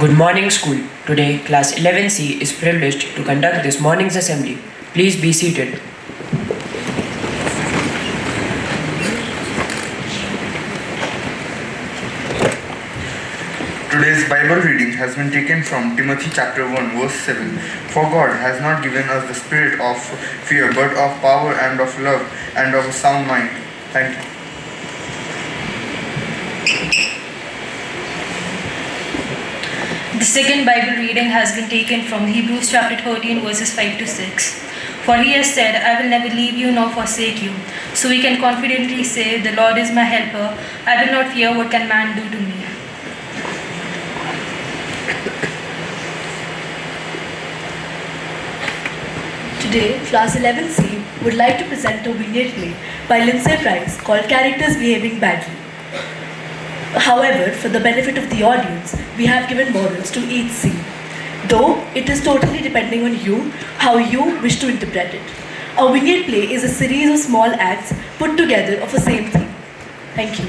Good morning, school. Today, class 11C is privileged to conduct this morning's assembly. Please be seated. Today's Bible reading has been taken from Timothy chapter 1 verse 7. For God has not given us the spirit of fear, but of power and of love and of a sound mind. Thank you. The second Bible reading has been taken from Hebrews chapter 13 verses 5 to 6. For he has said, I will never leave you nor forsake you. So we can confidently say, the Lord is my helper. I will not fear what can man do to me. Today, class 11C would like to present a vignette play by Lindsay Price called Characters Behaving Badly. However, for the benefit of the audience, we have given morals to each scene, though it is totally depending on you, how you wish to interpret it. A vignette play is a series of small acts put together of the same theme. Thank you.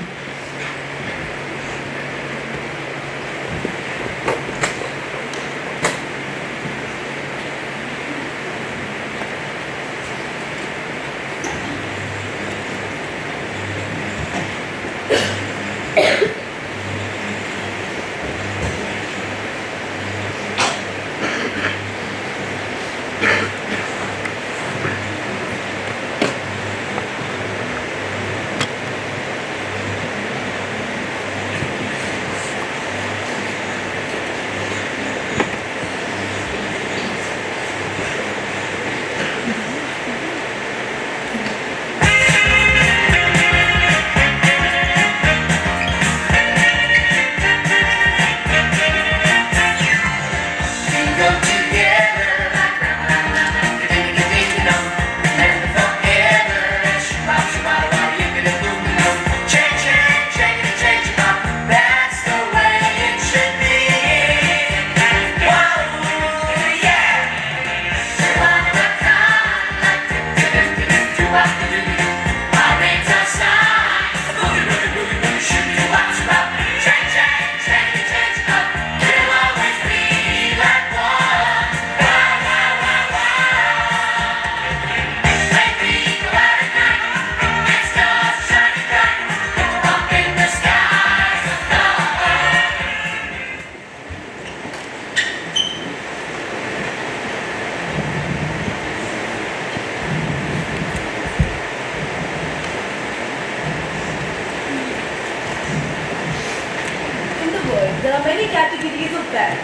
There are many categories of bad.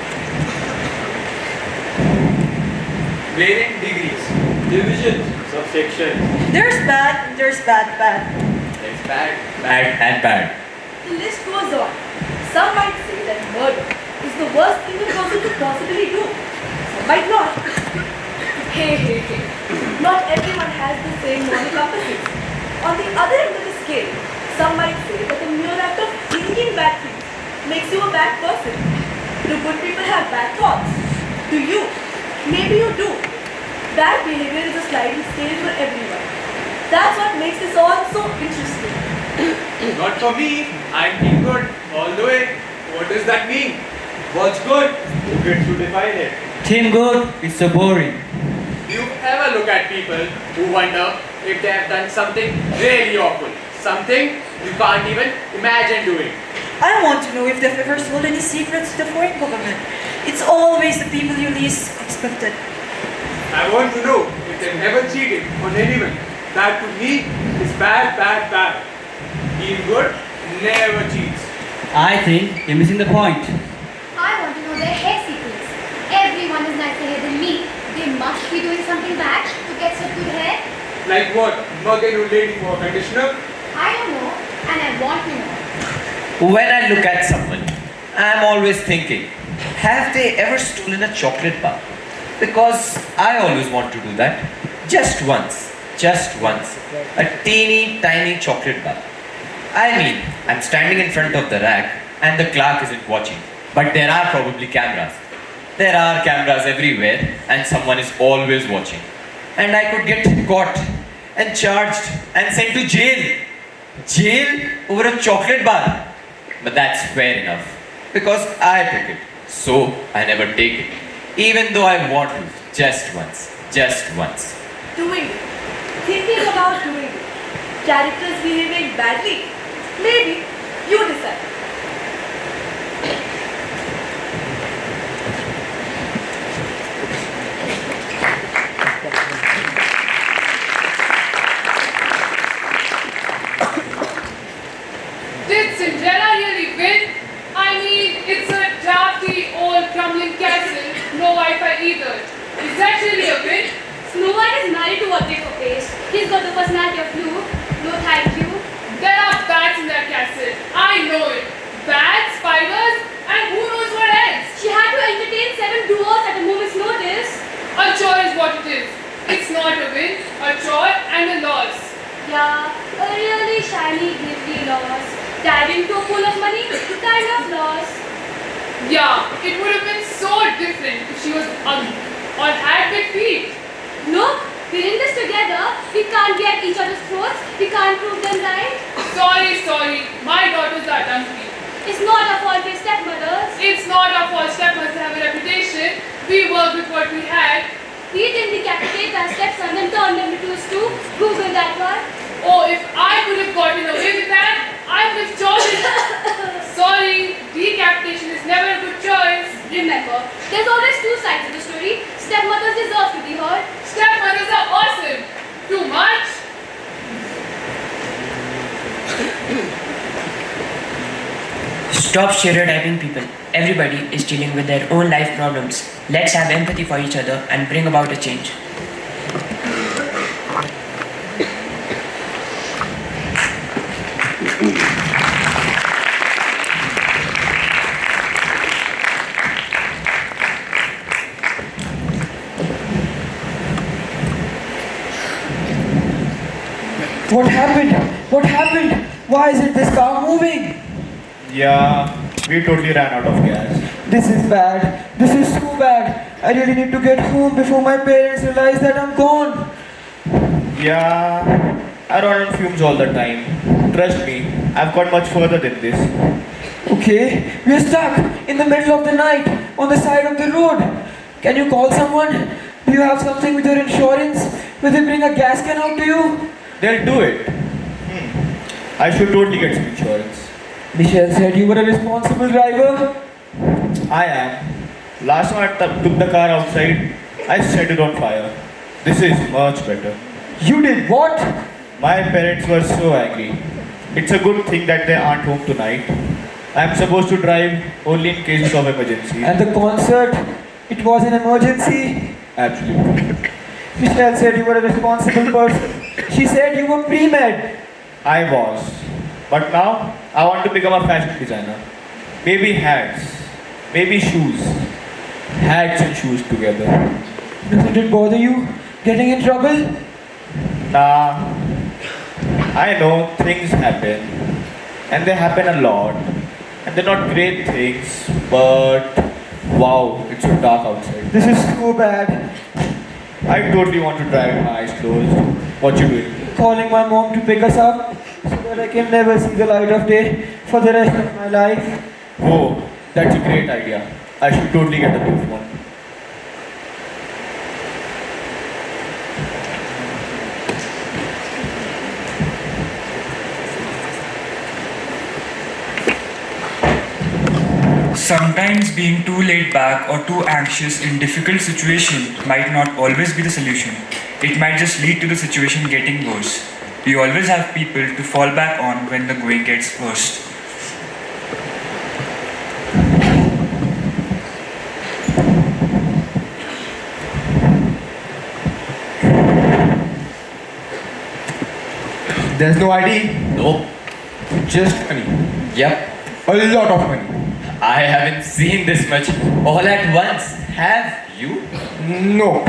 Varying degrees, divisions, subsections. There's bad and there's bad. There's bad, bad, and bad. The list goes on. Some might say that murder is the worst thing a person could possibly do. Some might not. Hey. Not everyone has the same moral compasses. On the other end of the scale, some might say that the mere act of thinking bad things makes you a bad person. Do good people have bad thoughts? Do you? Maybe you do. Bad behavior is a sliding scale for everyone. That's what makes this all so interesting. Not for me. I'm being good all the way. What does that mean? What's good? Who gets to define it? Team good is so boring. Do you ever look at people who wonder if they have done something really awful? Something you can't even imagine doing? I want to know if they've ever sold any secrets to the foreign government. It's always the people you least expected. I want to know if they've ever cheated on anyone. That to me is bad. Being good never cheats. I think you're missing the point. I want to know their hair secrets. Everyone is nicer hair than me. They must be doing something bad to get such good hair. Like what? Not getting a lady for a conditioner? I don't know, and I want to know. When I look at someone, I'm always thinking, have they ever stolen a chocolate bar? Because I always want to do that. Just once. A teeny tiny chocolate bar. I mean, I'm standing in front of the rack and the clerk isn't watching. But there are probably cameras. There are cameras everywhere and someone is always watching. And I could get caught and charged and sent to jail. Jail over a chocolate bar. But that's fair enough. Because I took it. So I never take it. Even though I want to. Just once. Just once. Doing it. Thinking about doing it. Characters behaving badly. Maybe. You decide. Did Cinderella really win? I mean, it's a drafty, old, crumbling castle, no Wi-Fi either. Is that really a win? Snow White is married to a paper paste. He's got the personality of you. No thank you. There are bats in that castle. I know it. Bats, spiders, and who knows what else. She had to entertain 7 duos at a moment's notice. A chore is what it is. It's not a win, a chore and a loss. Yeah, a really shiny, glittery loss. Dive into a pool of money, kind of loss. Yeah, it would have been so different if she was ugly or had big feet. Look, we're in this together. We can't get each other's throats. We can't prove them right. Sorry. My daughters are donkey. It's not our fault we're stepmothers. It's not our fault stepmothers have a reputation. We worked with what we had. We didn't decapitate our stepson and turn them into a stew. Google that one. Oh, if I could have gotten away with that, I would have chosen. Sorry, decapitation is never a good choice. Remember, there's always 2 sides to the story. Stepmothers deserve to be heard. Stepmothers are awesome. Too much? Stop stereotyping people. Everybody is dealing with their own life problems. Let's have empathy for each other and bring about a change. What happened? What happened? Why isn't this car moving? Yeah, we totally ran out of gas. This is bad. This is so bad. I really need to get home before my parents realize that I'm gone. Yeah, I run on fumes all the time. Trust me, I've got much further than this. Okay, we're stuck in the middle of the night on the side of the road. Can you call someone? Do you have something with your insurance? Will they bring a gas can out to you? They'll do it. I should totally get some insurance. Michelle said you were a responsible driver. I am. Last time I took the car outside, I set it on fire. This is much better. You did what? My parents were so angry. It's a good thing that they aren't home tonight. I'm supposed to drive only in cases of emergency. And the concert, it was an emergency? Absolutely. Michelle said you were a responsible person. She said you were pre-med. I was. But now, I want to become a fashion designer. Maybe hats. Maybe shoes. Hats and shoes together. Doesn't it bother you getting in trouble? Nah. I know things happen. And they happen a lot. And they're not great things. But, wow, it's so dark outside. This is so bad. I totally want to drive with my eyes closed. What you doing? Calling my mom to pick us up so that I can never see the light of day for the rest of my life. Oh, that's a great idea. I should totally get a new one. Sometimes being too laid back or too anxious in difficult situations might not always be the solution. It might just lead to the situation getting worse. We always have people to fall back on when the going gets worst. There's no ID? Nope. Just money. Yep. A lot of money. I haven't seen this much all at once. Have you? No.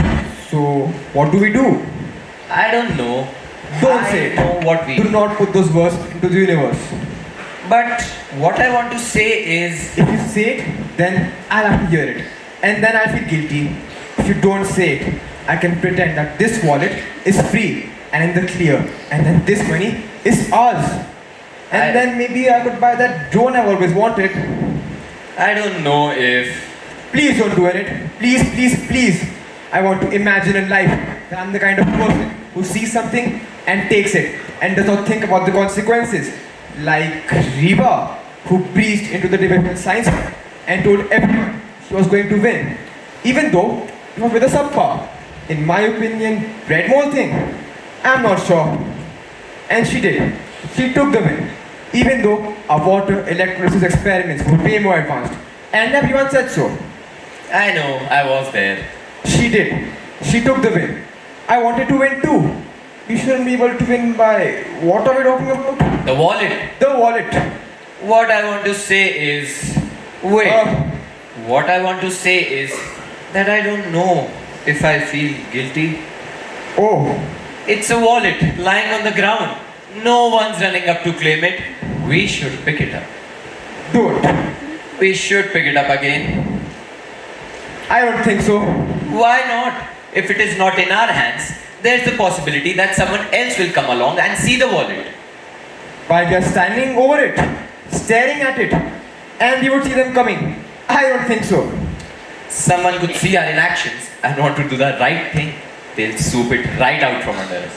So, what do we do? I don't know. Don't say it. I know what we Do not put those words into the universe. But what I want to say is, If you say it, then I'll have to hear it. And then I'll feel guilty. If you don't say it, I can pretend that this wallet is free and in the clear. And then this money is ours. And then maybe I could buy that drone I've always wanted. I don't know if Please don't do it. Please, please, please. I want to imagine in life that I'm the kind of person who sees something and takes it and does not think about the consequences. Like Reva, who breezed into the development science and told everyone she was going to win, even though it was with a subpar. In my opinion, bread mold thing. I'm not sure. And she did. She took the win, even though our water electrolysis experiments were way more advanced. And everyone said so. I know, I was there. She did. She took the win. I wanted to win too. We shouldn't be able to win by... What are we talking about? The wallet. The wallet. What I want to say is... Wait. What I want to say is that I don't know if I feel guilty. Oh. It's a wallet lying on the ground. No one's running up to claim it. We should pick it up. Don't. We should pick it up again. I don't think so. Why not? If it is not in our hands, there's the possibility that someone else will come along and see the wallet. While we are standing over it, staring at it, and we would see them coming. I don't think so. Someone could see our inactions and want to do the right thing. They'll swoop it right out from under us.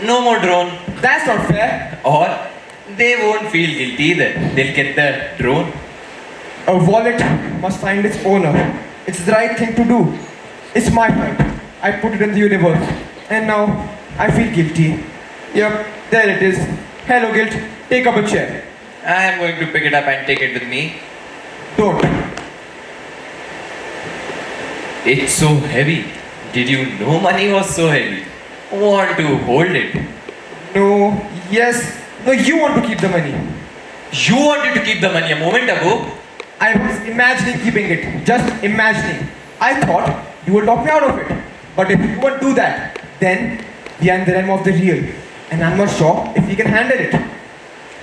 No more drone. That's not fair. Or they won't feel guilty either. They'll get the drone. A wallet must find its owner. It's the right thing to do. It's my fault. I put it in the universe. And now I feel guilty. Yep, there it is. Hello, guilt. Take up a chair. I am going to pick it up and take it with me. Don't. It's so heavy. Did you know money was so heavy? Want to hold it? No, yes. No, you want to keep the money. You wanted to keep the money a moment ago. I was imagining keeping it. Just imagining. I thought you would talk me out of it. But if you won't do that, then we are in the realm of the real. And I'm not sure if we can handle it.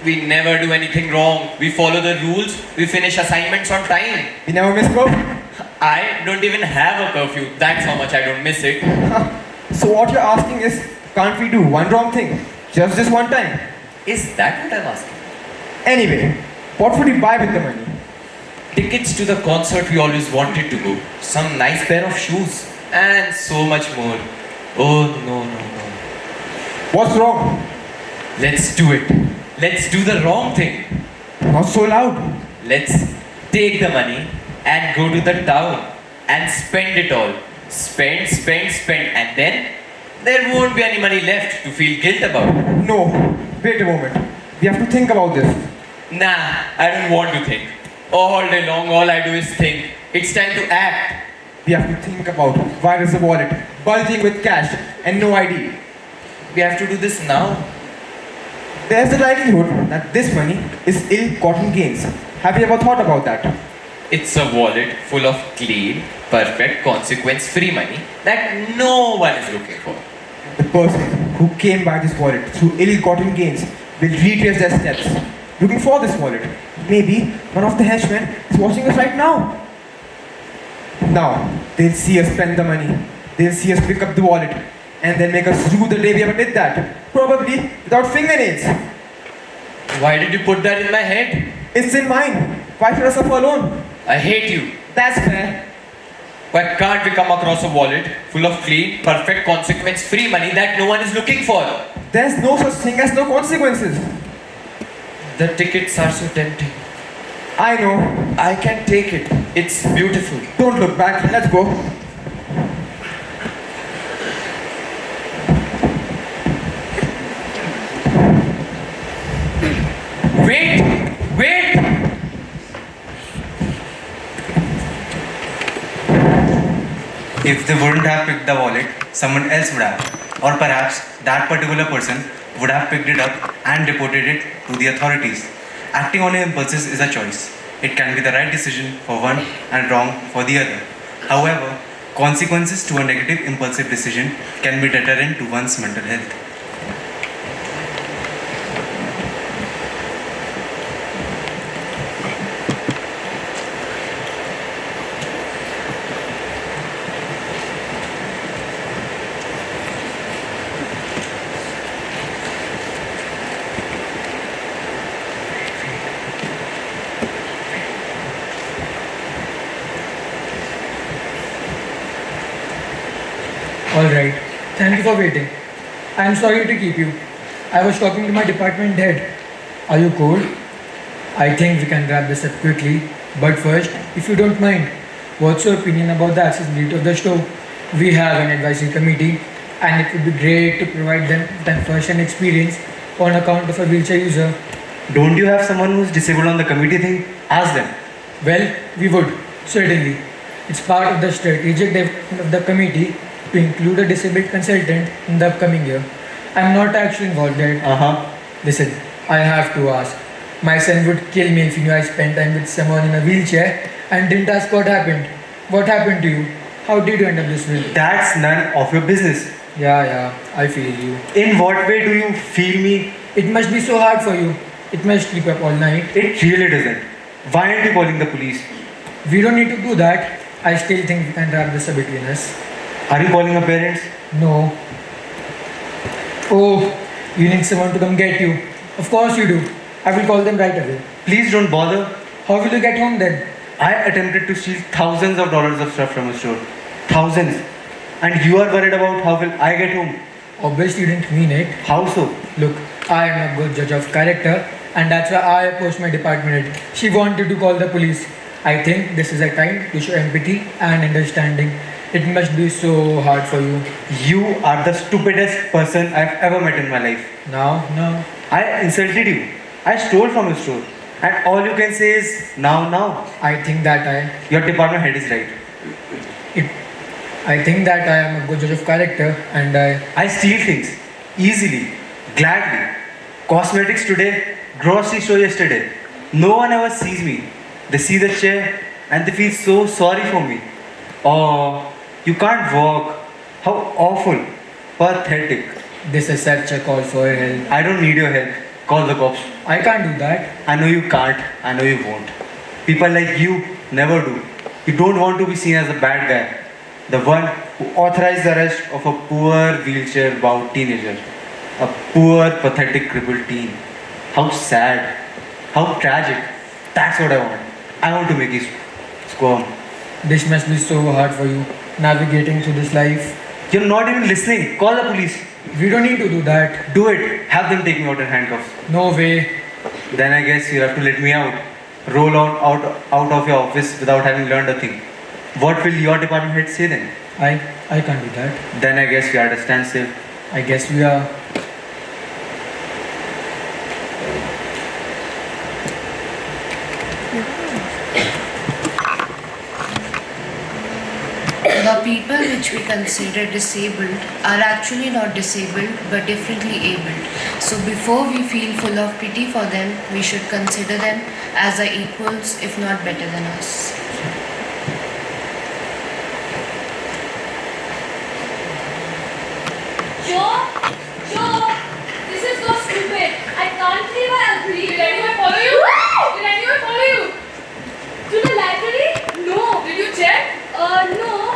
We never do anything wrong. We follow the rules. We finish assignments on time. We never miss curfew. I don't even have a curfew. That's how much I don't miss it. So what you're asking is, can't we do one wrong thing? Just this one time? Is that what I'm asking? Anyway, what would you buy with the money? Tickets to the concert we always wanted to go. Some nice pair of shoes. And so much more. Oh, no. What's wrong? Let's do it. Let's do the wrong thing. Not so loud. Let's take the money and go to the town and spend it all. Spend. And then there won't be any money left to feel guilt about. No. Wait a moment. We have to think about this. Nah, I don't want to think. All day long, all I do is think. It's time to act. We have to think about why is the wallet bulging with cash and no ID. We have to do this now. There's the likelihood that this money is ill-gotten gains. Have you ever thought about that? It's a wallet full of clean, perfect, consequence-free money that no one is looking for. The person who came by this wallet through ill-gotten gains will retrace their steps, looking for this wallet. Maybe one of the henchmen is watching us right now. Now, they'll see us spend the money. They'll see us pick up the wallet. And then make us rue the day we ever did that. Probably without fingernails. Why did you put that in my head? It's in mine. Why should I suffer alone? I hate you. That's fair. Why can't we come across a wallet full of clean, perfect, consequence-free money that no one is looking for? There's no such thing as no consequences. The tickets are so tempting. I know. I can take it. It's beautiful. Don't look back. Let's go. Wait! If they wouldn't have picked the wallet, someone else would have. Or perhaps that particular person would have picked it up and reported it to the authorities. Acting on impulses is a choice. It can be the right decision for one and wrong for the other. However, consequences to a negative impulsive decision can be deterrent to one's mental health. All right. Thank you for waiting. I am sorry to keep you. I was talking to my department head. Are you cold? I think we can wrap this up quickly. But first, if you don't mind, what's your opinion about the accessibility of the stove? We have an advisory committee, and it would be great to provide them first-hand experience on account of a wheelchair user. Don't you have someone who's disabled on the committee thing? Ask them. Well, we would, certainly. It's part of the strategic development of the committee to include a disabled consultant in the upcoming year. I'm not actually involved yet. Listen, I have to ask. My son would kill me if he knew I spent time with someone in a wheelchair and didn't ask what happened. What happened to you? How did you end up this way? That's none of your business. Yeah, I feel you. In what way do you feel me? It must be so hard for you. It must keep up all night. It really doesn't. Why aren't you calling the police? We don't need to do that. I still think we can wrap this up between us. Are you calling your parents? No. Oh, you need someone to come get you. Of course you do. I will call them right away. Please don't bother. How will you get home then? I attempted to steal thousands of dollars of stuff from a store. Thousands. And you are worried about how will I get home? Obviously you didn't mean it. How so? Look, I am a good judge of character, and that's why I approached my department head. She wanted to call the police. I think this is a time to show empathy and understanding. It must be so hard for you. You are the stupidest person I've ever met in my life. No. I insulted you. I stole from your store. And all you can say is now. I think that Your department head is right. I think that I am a good judge of character, and I steal things. Easily. Gladly. Cosmetics today. Grocery store yesterday. No one ever sees me. They see the chair and they feel so sorry for me. Oh, you can't walk. How awful. Pathetic. This is such a call for help. I don't need your help. Call the cops. I can't do that. I know you can't. I know you won't. People like you never do. You don't want to be seen as a bad guy. The one who authorized the arrest of a poor wheelchair-bound teenager. A poor, pathetic, crippled teen. How sad. How tragic. That's what I want. I want to make you squirm. This must be so hard for you, navigating through this life. You're not even listening. Call the police. We don't need to do that. Do it. Have them take me out in handcuffs. No way. Then I guess you have to let me out. Roll out of your office without having learned a thing. What will your department head say then? I can't do that. Then I guess we are at a standstill. I guess we are. The people which we consider disabled are actually not disabled but differently abled. So before we feel full of pity for them, we should consider them as our equals, if not better than us. Joe, this is so stupid. I can't believe I agreed. Did anyone follow you? Did anyone follow you? To the library? No. Did you check? No.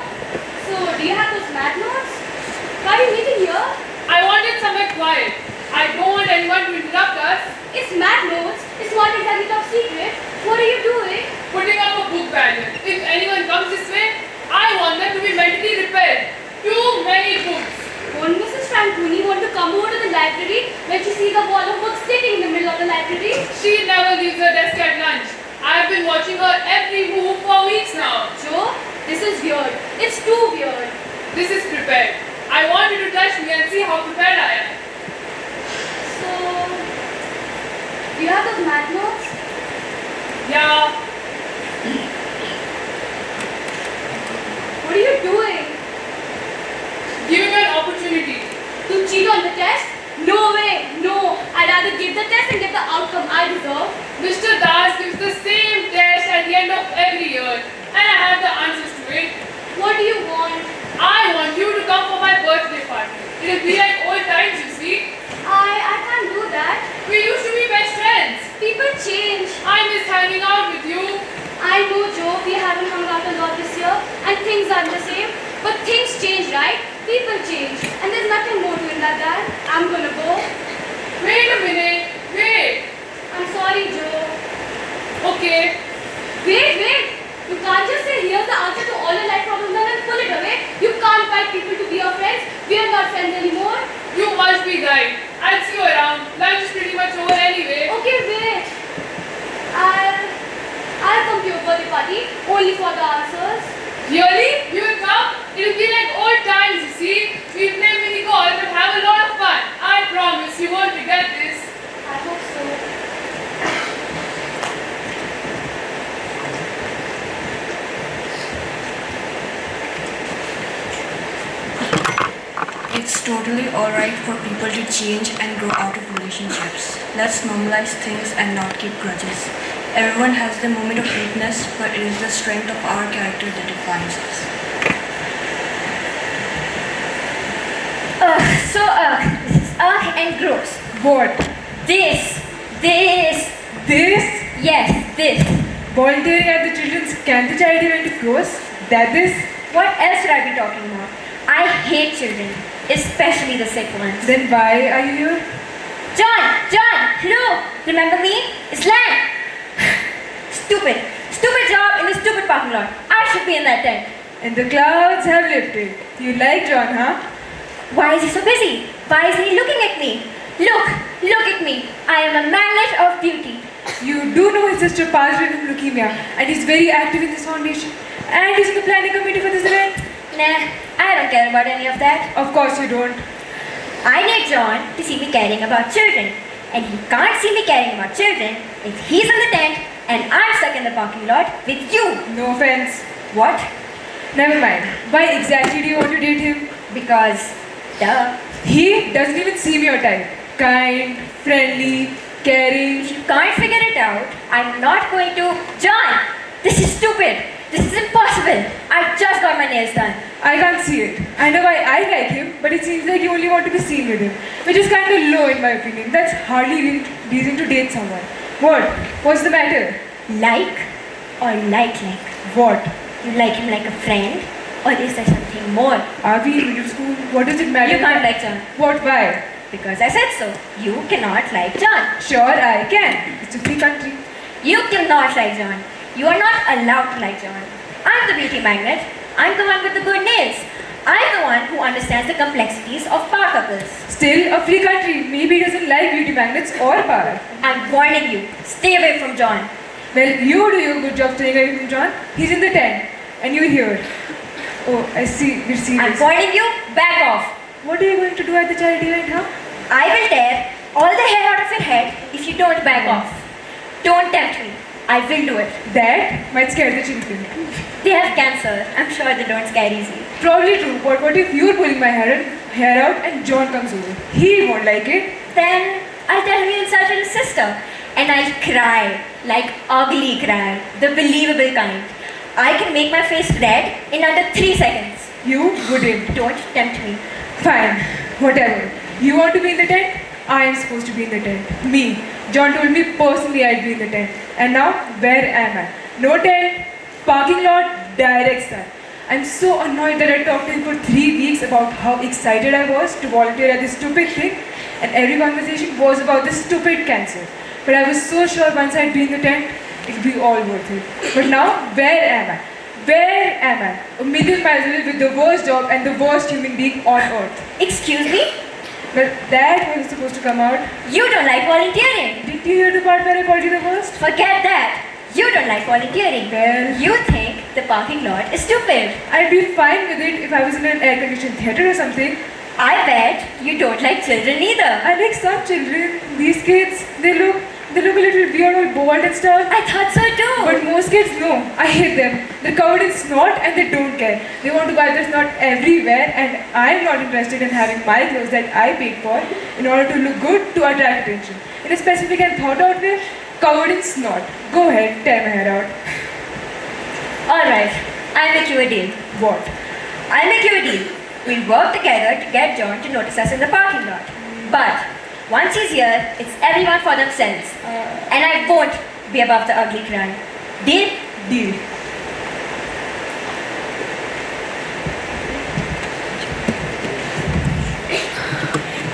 So, do you have those math notes? Why are you meeting here? I wanted somewhere quiet. I don't want anyone to interrupt us. It's math notes. It's not exactly top secret. What are you doing? Putting up a book barrier. If anyone comes this way, I want them to be mentally repaired. Too many books. Won't Mrs. Franconi want to come over to the library when she sees a wall of books sitting in the middle of the library? She never leaves her desk at lunch. I've been watching her every move for weeks now. Joe, this is weird. It's too weird. This is prepared. I want you to touch me and see how prepared I am. So, do you have those math notes? Yeah. What are you doing? Giving you an opportunity. To cheat on the test? No way, no. I'd rather give the test and get the outcome I deserve. Mr. Das gives the same test at the end of every year, and I have the answers to it. What do you want? I want you to come for my birthday party. It'll be like old times, you see. I can't do that. We used to be best friends. People change. I miss hanging out with you. I know, Joe, we haven't hung out a lot this year, and things aren't the same. But things change, right? People change. And there's nothing more to it than that. I'm gonna go. Wait a minute. Wait. I'm sorry, Joe. Okay. Wait. You can't just say here's the answer to all your life problems and then pull it away. You can't fight people to be your friends. only for the answers. Really? You will come? It'll be like old times, you see. We'll play mini golf and have a lot of fun. I promise you won't regret this. I hope so. It's totally alright for people to change and grow out of relationships. Let's normalize things and not keep grudges. Everyone has their moment of weakness, but it is the strength of our character that defines us. This is and gross. What? This. This? Yes, this. Volunteering at the children's cancer charity event gross? That is? What else should I be talking about? I hate children, especially the sick ones. Then why are you here? John, hello. Remember me? Islam. Stupid job in the stupid parking lot. I should be in that tent. And the clouds have lifted. You like John, huh? Why is he so busy? Why isn't he looking at me? Look at me. I am a magnet of beauty. You do know his sister passed away from leukemia, and he's very active in this foundation. And he's in the planning committee for this event. Nah, I don't care about any of that. Of course you don't. I need John to see me caring about children. And he can't see me caring about children if he's in the tent and I'm stuck in the parking lot with you. No offense. What? Never mind. Why exactly do you want to date him? Because, duh. He doesn't even seem your type. Kind, friendly, caring. If you can't figure it out, I'm not going to. John! This is stupid. This is impossible. I just got my nails done. I can't see it. I know why I like him, but it seems like you only want to be seen with him, which is kind of low in my opinion. That's hardly reason to date someone. What? What's the matter? Like or like? What? You like him like a friend? Or is there something more? Are we in middle school? What does it matter? You can't like John. What? Why? Because I said so. You cannot like John. Sure, I can. It's a free country. You cannot like John. You are not allowed to like John. I'm the beauty magnet. I'm the one with the good nails. I'm the one who understands the complexities of power couples. Still, a free country. Maybe he doesn't like beauty magnets or power. I'm warning you. Stay away from John. Well, you do a good job staying away from John. He's in the tent. And you're here. Oh, I see. You're serious. I'm warning you. Back off. What are you going to do at the charity event, huh? I will tear all the hair out of your head if you don't back off. Don't tempt me. I will do it. That might scare the children. They have cancer. I'm sure they don't scare easy. Probably true, but what if you're pulling my hair out and John comes over? He won't like it. Then I'll tell him you insulted his sister. And I'll cry. Like ugly cry. The believable kind. I can make my face red in under 3 seconds. You wouldn't. Don't tempt me. Fine. Whatever. You want to be in the tent? I am supposed to be in the tent. Me. John told me personally I'd be in the tent. And now, where am I? No tent, parking lot, direct sun. I'm so annoyed that I talked to him for 3 weeks about how excited I was to volunteer at this stupid thing. And every conversation was about this stupid cancer. But I was so sure once I'd be in the tent, it'd be all worth it. But now, where am I? Where am I? A million miles away with the worst job and the worst human being on earth. Excuse me? Well, that was supposed to come out. You don't like volunteering. Did you hear the part where I called you the worst? Forget that. You don't like volunteering. Well, you think the parking lot is stupid. I'd be fine with it if I was in an air-conditioned theater or something. I bet you don't like children either. I like some children. These kids, they look a little weird or bold and stuff. I thought so too. But most kids, no. I hate them. They're covered in snot and they don't care. They want to buy their snot everywhere, and I'm not interested in having my clothes that I paid for in order to look good to attract attention. In a specific and thought out way, covered in snot. Go ahead, tear my hair out. Alright, I'll make you a deal. What? I'll make you a deal. We'll work together to get John to notice us in the parking lot. But once he's here, it's everyone for themselves. And I won't be above the ugly cry. Deal? Deal.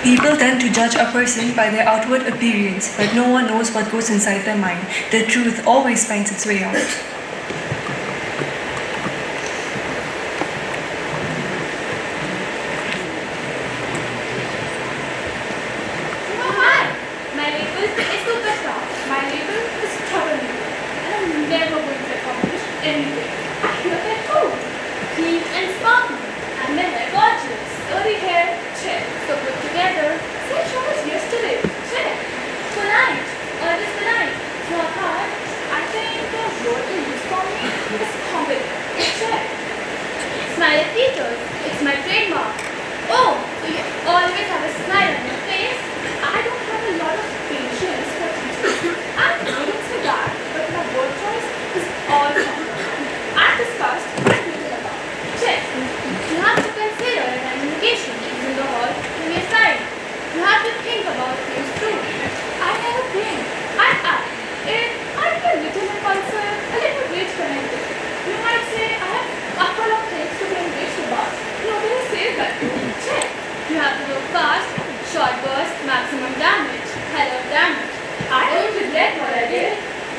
People tend to judge a person by their outward appearance, but no one knows what goes inside their mind. The truth always finds its way out. My label is superstar. My label is troublemaker. And I'm never going to accomplish anything.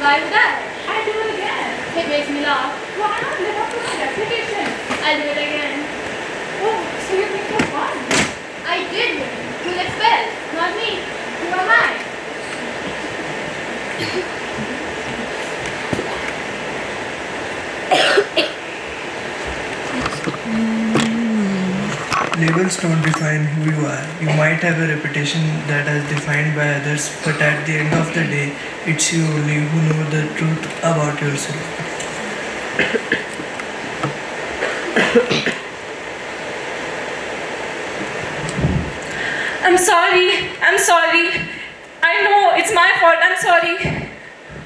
Why would I? I do it again. It makes me laugh. Why not live up to my reputation? I'll do it again. Oh, so you think you won? I did win. You let well, not me. Who am I? Labels don't define who you are. You might have a reputation that is defined by others, but at the end of the day, it's you only who know the truth about yourself. I'm sorry. I'm sorry. I know it's my fault. I'm sorry.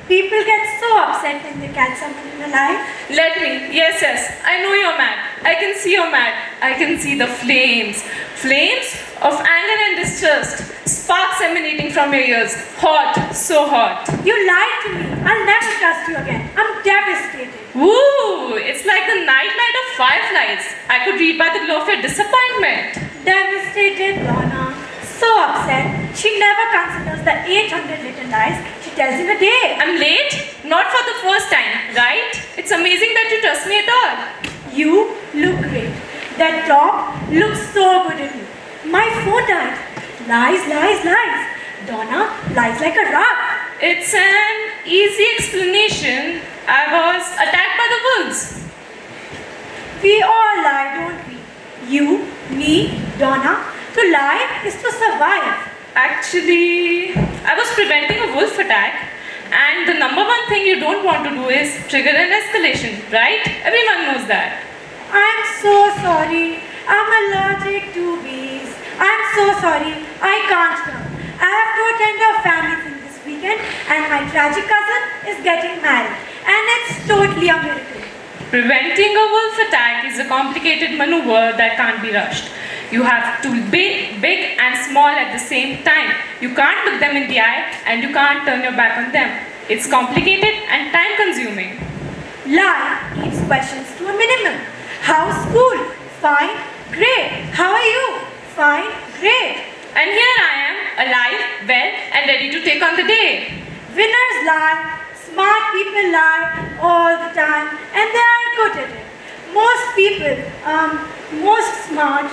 People get so upset when they catch someone in a lie. Let me. Yes, yes. I know you're mad. I can see you're mad. I can see the flames. Flames of anger and distrust. Sparks emanating from your ears. Hot. So hot. You lied to me. I'll never trust you again. I'm devastated. Woo! It's like the nightlight of fireflies. I could read by the glow of your disappointment. Devastated, Donna. So upset. She never considers the 800 little lies she tells in a day. I'm late? Not for the first time, right? It's amazing that you trust me at all. You look great. That top looks so good on you. My phone died. Lies, lies, lies. Donna lies like a rock. It's an easy explanation. I was attacked by the wolves. We all lie, don't we? You, me, Donna. To lie is to survive. Actually, I was preventing a wolf attack, and the number one thing you don't want to do is trigger an escalation, right? Everyone knows that. I'm so sorry. I'm allergic to bees. I'm so sorry. I can't come. I have to attend a family thing this weekend, and my tragic cousin is getting married, and it's totally a miracle. Preventing a wolf attack is a complicated maneuver that can't be rushed. You have to be big and small at the same time. You can't look them in the eye and you can't turn your back on them. It's complicated and time consuming. Lie keeps questions to a minimum. How's school? Fine, great. How are you? Fine, great. And here I am, alive, well, and ready to take on the day. Winners lie, smart people lie all the time, and they are good at it. Most people, most smart.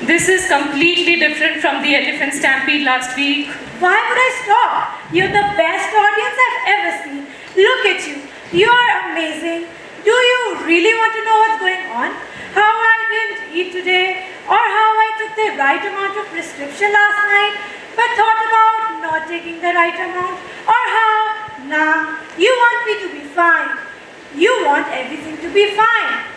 This is completely different from the elephant stampede last week. Why would I stop? You're the best audience I've ever seen. Look at you. You're amazing. Do you really want to know what's going on? How I didn't eat today, or how I took the right amount of prescription last night, but thought about not taking the right amount, or how, nah, you want me to be fine. You want everything to be fine.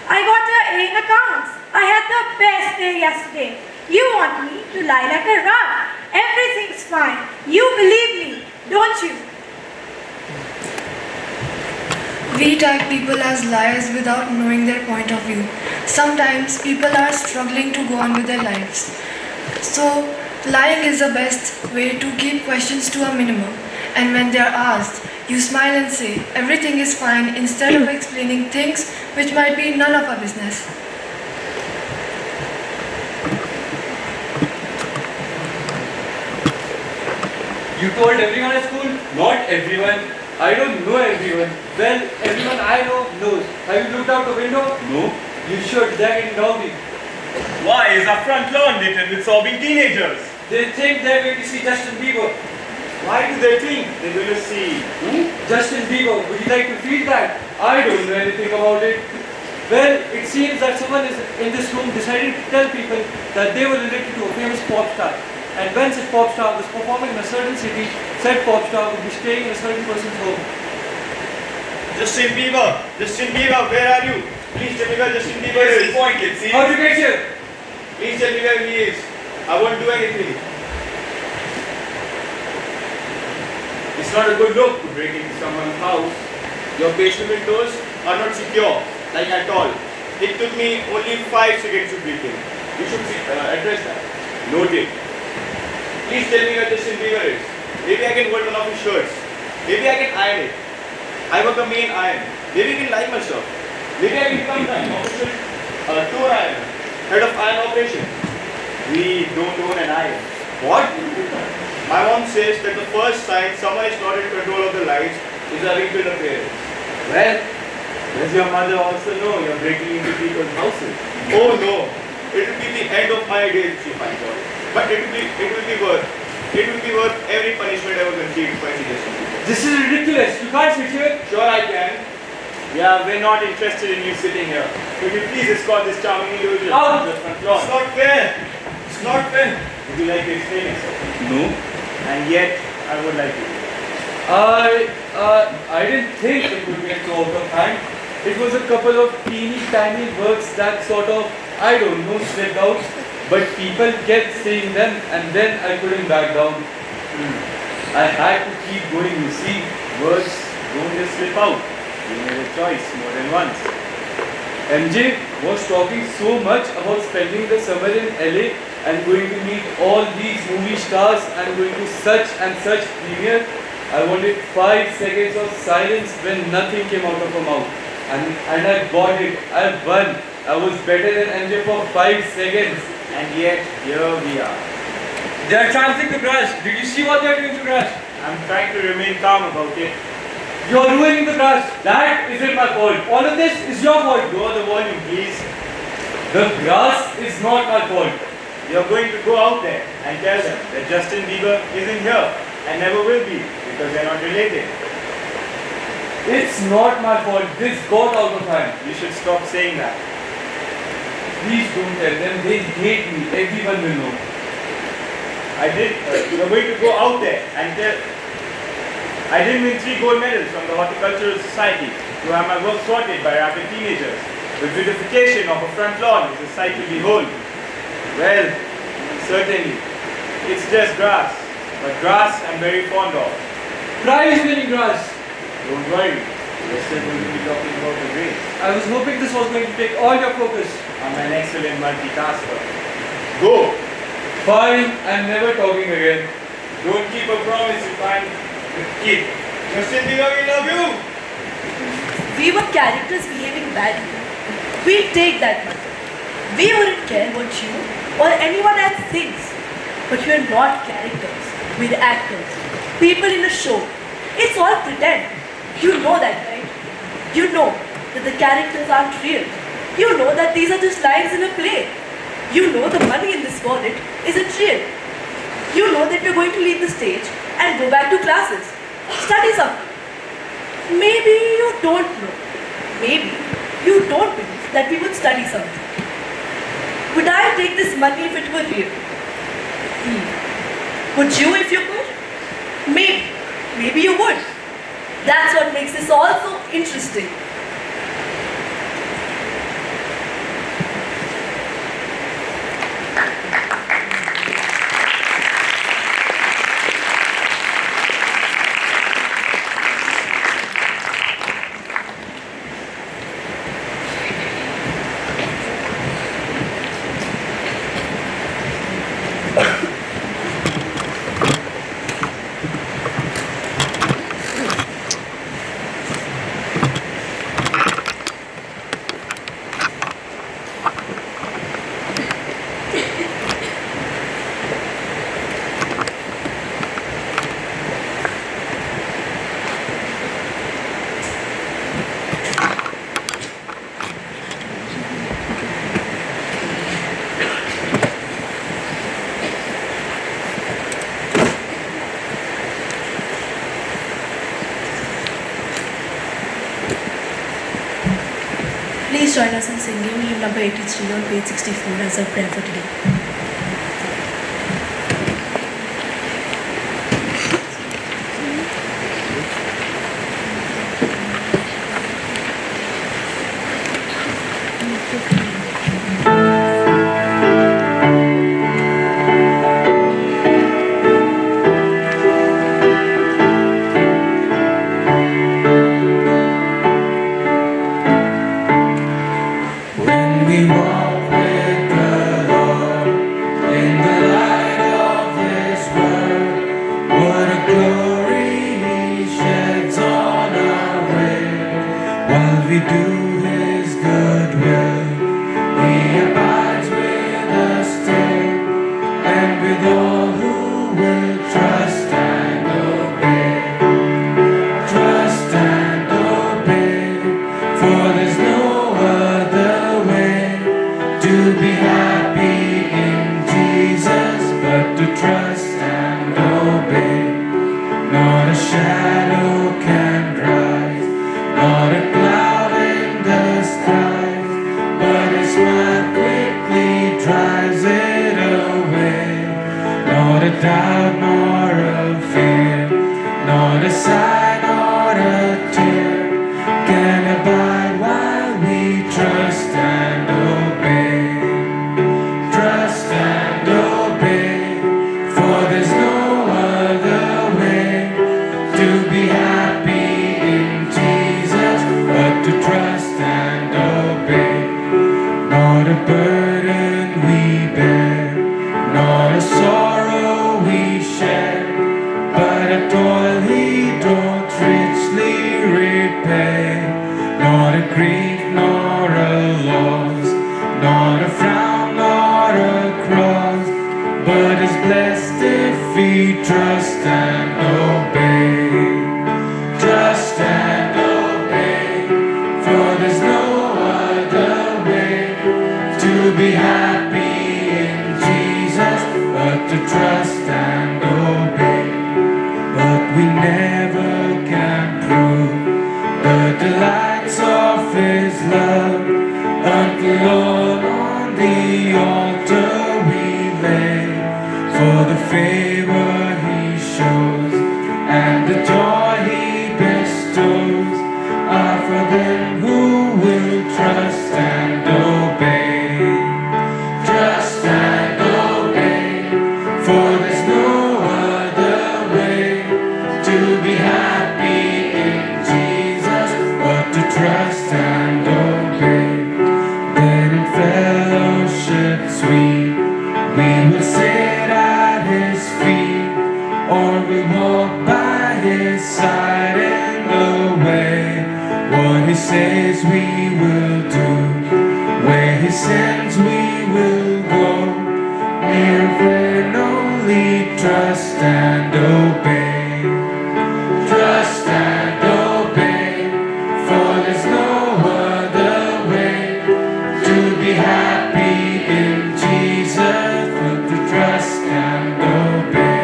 I got an A in accounts. I had the best day yesterday. You want me to lie like a rug. Everything's fine. You believe me, don't you? We tag people as liars without knowing their point of view. Sometimes people are struggling to go on with their lives. So, lying is the best way to keep questions to a minimum. And when they are asked, you smile and say, everything is fine, instead of explaining things which might be none of our business. You told everyone at school? Not everyone. I don't know everyone. Well, everyone I know knows. Have you looked out the window? No. You should. They're getting rowdy. Why is our front lawn littered with sobbing teenagers? They think they're going to see Justin Bieber. Why do they think they're going to see who? Justin Bieber. Would you like to feel that? I don't know anything about it. Well, it seems that someone is in this room deciding to tell people that they were related to a famous pop star. And when such pop star was performing in a certain city, said pop star would be staying in a certain person's home. Justin Bieber! Justin Bieber, where are you? Please tell me where Justin Bieber is. Point it, see? How did you get here? Please tell me where he is. I won't do anything. It's not a good look to break into someone's house. Your basement doors are not secure, like at all. It took me only 5 seconds to break in. You should address that. Noted. Please tell me where Justin Bieber is. Maybe I can hold one of his shirts. Maybe I can iron it. I work a main iron. Maybe you can like my stuff. Maybe I can become an official tour iron, head of iron operation. We don't own an iron. What? My mom says that the first sign someone is not in control of their lives is a wrinkled appearance. Well, does your mother also know you're breaking into people's houses? Oh no, it will be the end of my days if she finds out. But it will be worth every punishment ever conceived by suggesting people. This is ridiculous. You can't sit here. Sure I can. Yeah, we're not interested in you sitting here. Could you please escort this charming individual Out! to the front lawn? It's not fair. It's not fair. Would you like to explain yourself? No. And yet, I would like to. I didn't think it would get so out of hand. It was a couple of teeny tiny words that sort of, I don't know, slipped out. But people kept saying them and then I couldn't back down. I had to keep going, you see. Words don't just slip out. You made a choice more than once. MJ was talking so much about spending the summer in LA and going to meet all these movie stars and going to such and such premiere. I wanted 5 seconds of silence when nothing came out of her mouth. And I got it. I won. I was better than MJ for 5 seconds. And yet, here we are. They are chanting the grass. Did you see what they are doing to grass? I'm trying to remain calm about it. You are ruining the grass. That isn't my fault. All of this is your fault. Lower the volume, please. The grass is not my fault. You're going to go out there and tell them that Justin Bieber isn't here and never will be because they're not related. It's not my fault. This got out of hand. You should stop saying that. Please don't tell them. They hate me. Everyone will know. You're going to go out there and tell. I didn't win 3 gold medals from the Horticultural Society to have my work sorted by rapid teenagers. The beautification of a front lawn is a sight to behold. Well, certainly, it's just grass, but grass I'm very fond of. Prize-winning grass. Don't worry, we're still going to be talking about the grades. I was hoping this was going to take all your focus. I'm an excellent multitasker. Go! Fine, I'm never talking again. Don't keep a promise you can't keep. Justin Bieber, we love you! We were characters behaving badly. We'll take that money. We wouldn't care what you or anyone else thinks. But we're not characters. We're actors. People in a show. It's all pretend. You know that, right? You know that the characters aren't real. You know that these are just lines in a play. You know the money in this wallet isn't real. You know that we're going to leave the stage and go back to classes. Study something. Maybe you don't know. Maybe you don't believe that we would study something. Would I take this money if it were real? Would you if you could? Maybe. Maybe you would. That's what makes this all so interesting. Please join us in singing hymn number 83 on page 64 as our prayer for today. we do His good will. He abides with us still, and with all who will try. grief nor a loss, not a frown nor a cross, but is blessed if we trust and obey. Trust and obey, for there's no other way to be happy in Jesus but to trust and obey. But we never can prove the delights of His love until all on the altar we lay. For the favor He shows and the joy He bestows are for them who will trust and obey. Trust and obey, for there's no other way to be happy in Jesus but to trust and obey. Then in fellowship sweet we will sit at His feet, or we'll walk by His side in the way. What He says we will do, where He sends we will go. Near and only trust and obey. Trust and obey, for there's no other way to be happy in Jesus but to trust and obey.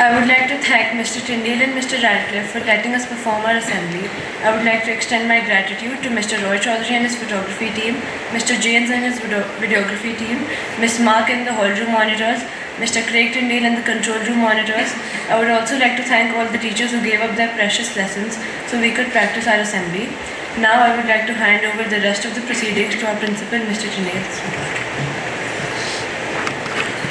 I would like to thank Mr. Tyndale and Mr. Radcliffe for letting us perform our assembly. I would like to extend my gratitude to Mr. Roy Chaudhary and his photography team, Mr. James and his videography team, Ms. Mark and the hall room monitors, Mr. Craig Tyndale and the control room monitors. I would also like to thank all the teachers who gave up their precious lessons so we could practice our assembly. Now I would like to hand over the rest of the proceedings to our principal, Mr. Tyndale.